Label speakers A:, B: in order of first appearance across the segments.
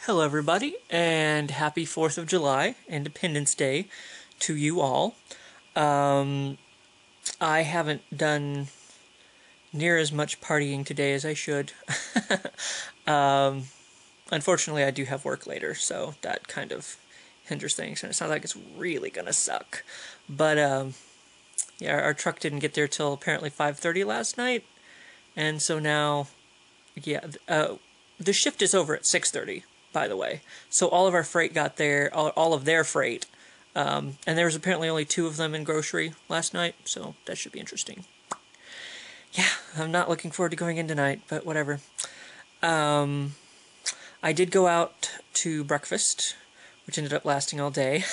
A: Hello, everybody, and happy 4th of July, Independence Day, to you all. I haven't done near as much partying today as I should. Unfortunately, I do have work later, so that kind of hinders things, and it sounds like it's really gonna suck. But, yeah, our truck didn't get there till apparently 5:30 last night, and so now, yeah, the shift is over at 6:30. By the way, so all of our freight got there, all of their freight, and there was apparently only 2 of them in grocery last night, so that should be interesting. Yeah, I'm not looking forward to going in tonight, but whatever. I did go out to breakfast, which ended up lasting all day.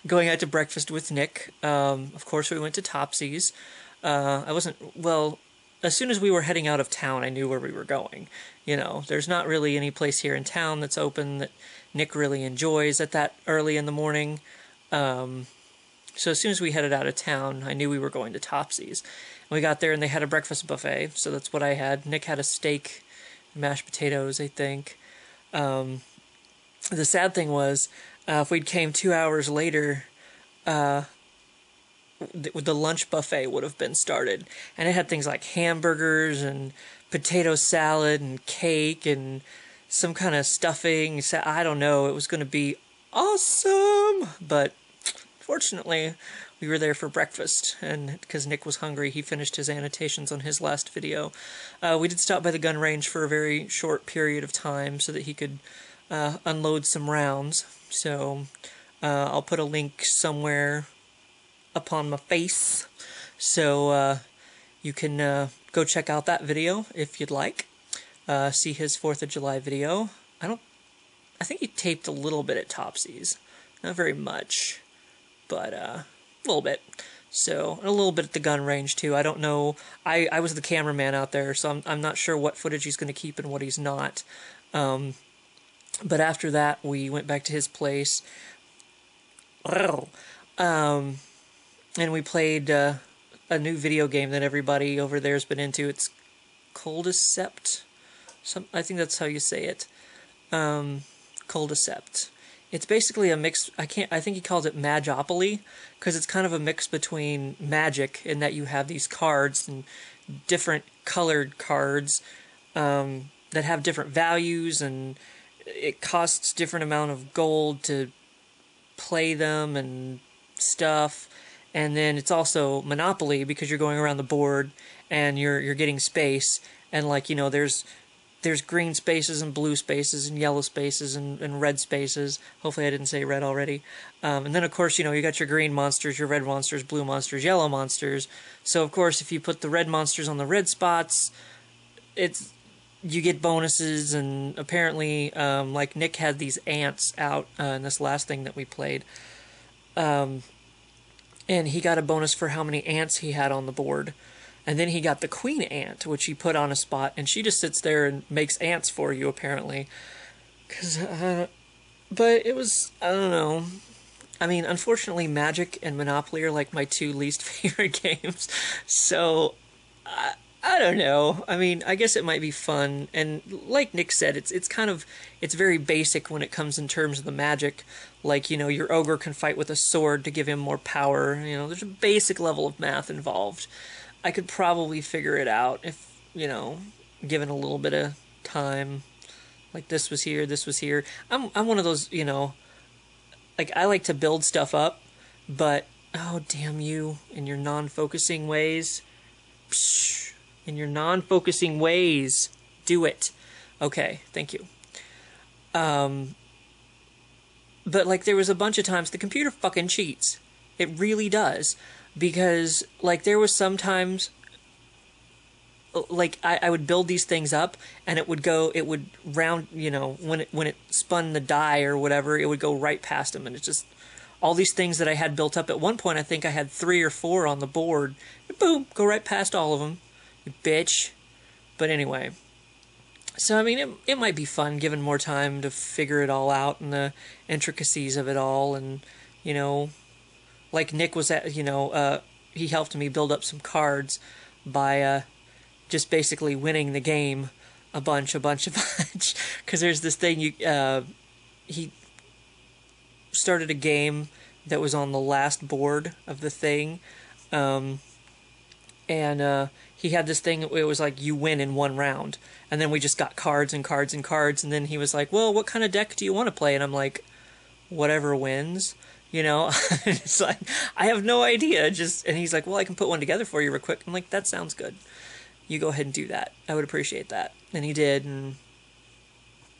A: Going out to breakfast with Nick. Of course, we went to Topsy's. As soon as we were heading out of town, I knew where we were going. You know, there's not really any place here in town that's open that Nick really enjoys at that early in the morning. So as soon as we headed out of town, I knew we were going to Topsy's. We got there and they had a breakfast buffet, so that's what I had. Nick had a steak, mashed potatoes, I think. The sad thing was, if we'd came 2 hours later, the lunch buffet would have been started, and it had things like hamburgers and potato salad and cake and some kind of stuffing. I don't know, it was going to be awesome, but fortunately we were there for breakfast, and because Nick was hungry, he finished his annotations on his last video. We did stop by the gun range for a very short period of time so that he could unload some rounds, so I'll put a link somewhere upon my face, so you can go check out that video if you'd like. See his 4th of July video. I think he taped a little bit at Topsy's, not very much, but a little bit. So, and a little bit at the gun range too. I don't know. I was the cameraman out there, so I'm not sure what footage he's going to keep and what he's not. But after that, we went back to his place. And we played a new video game that everybody over there has been into. It's Coldicept. I think that's how you say it. Coldicept. It's basically a mix. I think he calls it Magopoly, because it's kind of a mix between Magic in that you have these cards and different colored cards that have different values, and it costs different amount of gold to play them and stuff. And then it's also Monopoly, because you're going around the board and you're getting space, and like, you know, there's green spaces and blue spaces and yellow spaces and red spaces. Hopefully I didn't say red already. And then of course, you know, you got your green monsters, your red monsters, blue monsters, yellow monsters. So of course, if you put the red monsters on the red spots, you get bonuses. And apparently, like Nick had these ants out in this last thing that we played. And he got a bonus for how many ants he had on the board. And then he got the queen ant, which he put on a spot, and she just sits there and makes ants for you, apparently. But it was, I don't know. I mean, unfortunately, Magic and Monopoly are like my 2 least favorite games. So, I don't know. I mean, I guess it might be fun, and like Nick said, it's very basic when it comes in terms of the Magic. Like, you know, your ogre can fight with a sword to give him more power. You know, there's a basic level of math involved. I could probably figure it out if, you know, given a little bit of time. Like, this was here, this was here. I'm one of those, you know, like, I like to build stuff up, but, oh, damn you, in your non-focusing ways. Psh. In your non-focusing ways. Do it. Okay, thank you. But, like, there was a bunch of times the computer fucking cheats. It really does. Because, like, there was sometimes, like, I would build these things up, and it would round, you know, when it spun the die or whatever, it would go right past them, and it's just, all these things that I had built up. At one point, I think I had 3 or 4 on the board. Boom, go right past all of them. You bitch. But anyway. So, I mean, it might be fun, given more time to figure it all out and the intricacies of it all. And, you know, like Nick was at, you know, he helped me build up some cards by just basically winning the game a bunch, because there's this thing he started a game that was on the last board of the thing, and he had this thing. It was like you win in one round, and then we just got cards and cards and cards, and then he was like, "Well, what kind of deck do you want to play?" And I'm like, "Whatever wins." You know, it's like, I have no idea. And he's like, "Well, I can put one together for you real quick." I'm like, "That sounds good. You go ahead and do that. I would appreciate that." And he did, and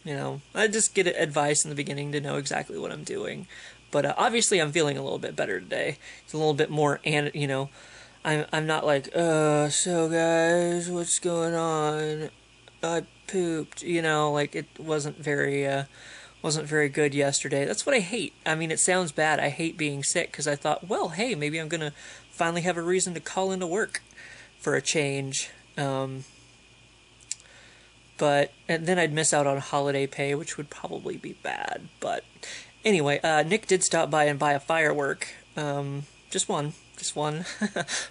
A: you know, I just get advice in the beginning to know exactly what I'm doing. But obviously, I'm feeling a little bit better today. It's a little bit more, and you know, I'm not like, so guys, what's going on? I pooped. You know, like it wasn't very good yesterday. That's what I hate. I mean, it sounds bad. I hate being sick because I thought, well, hey, maybe I'm gonna finally have a reason to call into work for a change. But and then I'd miss out on holiday pay, which would probably be bad. But anyway, Nick did stop by and buy a firework. Just one.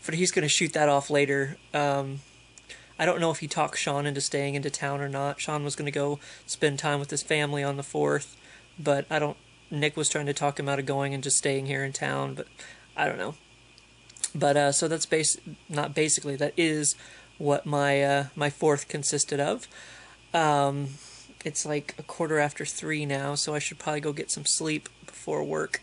A: But he's going to shoot that off later. I don't know if he talked Sean into staying into town or not. Sean was going to go spend time with his family on the 4th, but Nick was trying to talk him out of going and just staying here in town, but I don't know. But so that's that is what my 4th consisted of. It's like 3:15 now, so I should probably go get some sleep before work.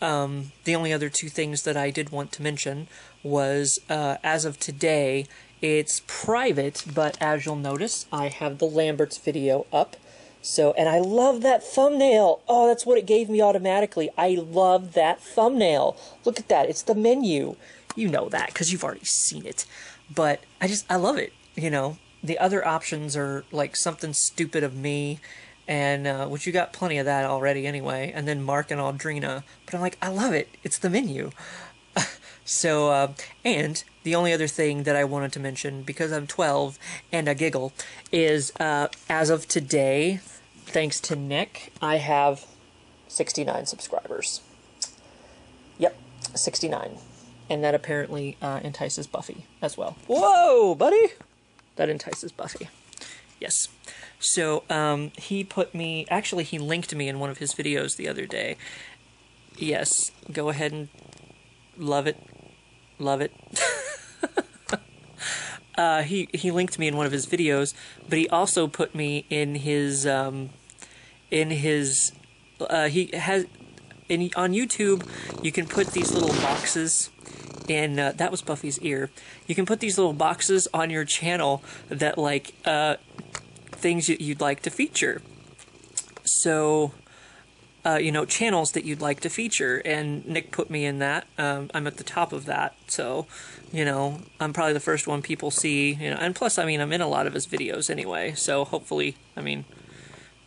A: The only other 2 things that I did want to mention was, as of today, it's private, but as you'll notice, I have the Lambert's video up. So, and I love that thumbnail. Oh, that's what it gave me automatically. I love that thumbnail. Look at that. It's the menu. You know that because you've already seen it. But I love it. You know, the other options are like something stupid of me, and which you got plenty of that already anyway, and then Mark and Audrina. But I'm like, I love it. It's the menu. So, and the only other thing that I wanted to mention, because I'm 12 and I giggle, is as of today, thanks to Nick, I have 69 subscribers. Yep, 69. And that apparently entices Buffy as well. Whoa, buddy! That entices Buffy. Yes. So, he linked me in one of his videos the other day. Yes, go ahead and love it. Love it. He linked me in one of his videos, but he also put me in his he has on YouTube. You can put these little boxes in. That was Buffy's ear. You can put these little boxes on your channel that like things you'd like to feature. So. You know, channels that you'd like to feature, and Nick put me in that. I'm at the top of that, so, you know, I'm probably the first one people see, you know, and plus, I mean, I'm in a lot of his videos anyway, so hopefully, I mean,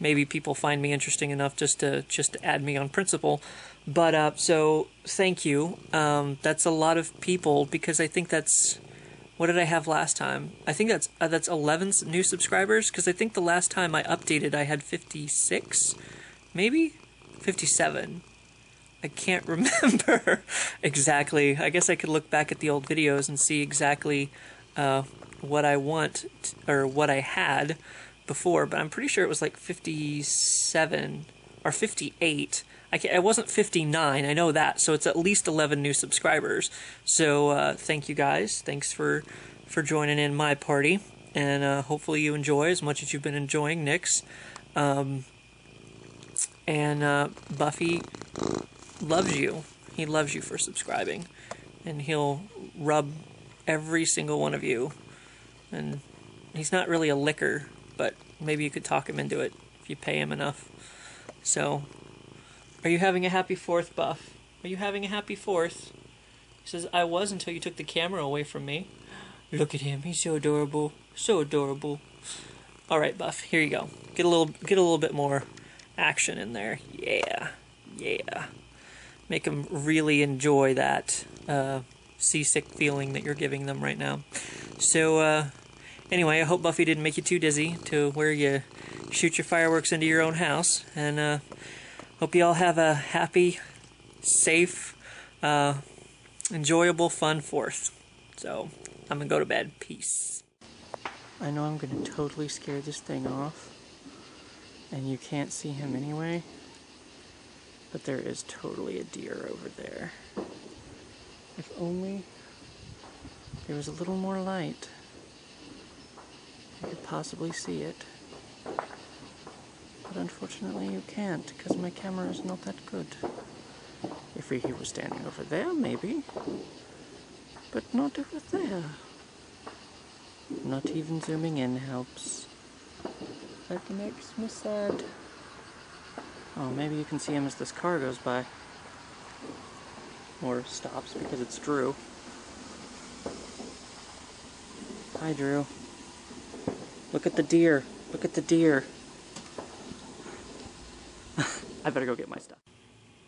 A: maybe people find me interesting enough just to add me on principle, but, so, thank you. That's a lot of people, because I think that's, what did I have last time? I think that's 11 new subscribers, because I think the last time I updated I had 56, maybe? 57. I can't remember exactly. I guess I could look back at the old videos and see exactly what I want or what I had before, but I'm pretty sure it was like 57 or 58. I wasn't 59, I know that, so it's at least 11 new subscribers. So thank you guys. Thanks for joining in my party, and hopefully you enjoy as much as you've been enjoying Nick's. And Buffy loves you. He loves you for subscribing. And he'll rub every single one of you. And he's not really a licker, but maybe you could talk him into it if you pay him enough. So, are you having a happy 4th, Buff? Are you having a happy 4th? He says, I was until you took the camera away from me. Look at him. He's so adorable. So adorable. Alright, Buff. Here you go. Get a little bit more action in there. Yeah. Make them really enjoy that seasick feeling that you're giving them right now. So, anyway, I hope Buffy didn't make you too dizzy to where you shoot your fireworks into your own house. And hope you all have a happy, safe, enjoyable, fun 4th. So, I'm gonna go to bed. Peace. I know I'm going to totally scare this thing off, and you can't see him anyway, but there is totally a deer over there. If only there was a little more light, I could possibly see it. But unfortunately you can't, because my camera is not that good. If he was standing over there, maybe. But not over there. Not even zooming in helps. That makes me sad. Oh, maybe you can see him as this car goes by. Or stops, because it's Drew. Hi, Drew. Look at the deer. Look at the deer. I better go get my stuff.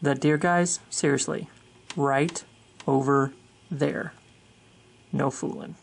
A: That deer, guys, seriously, right over there. No fooling.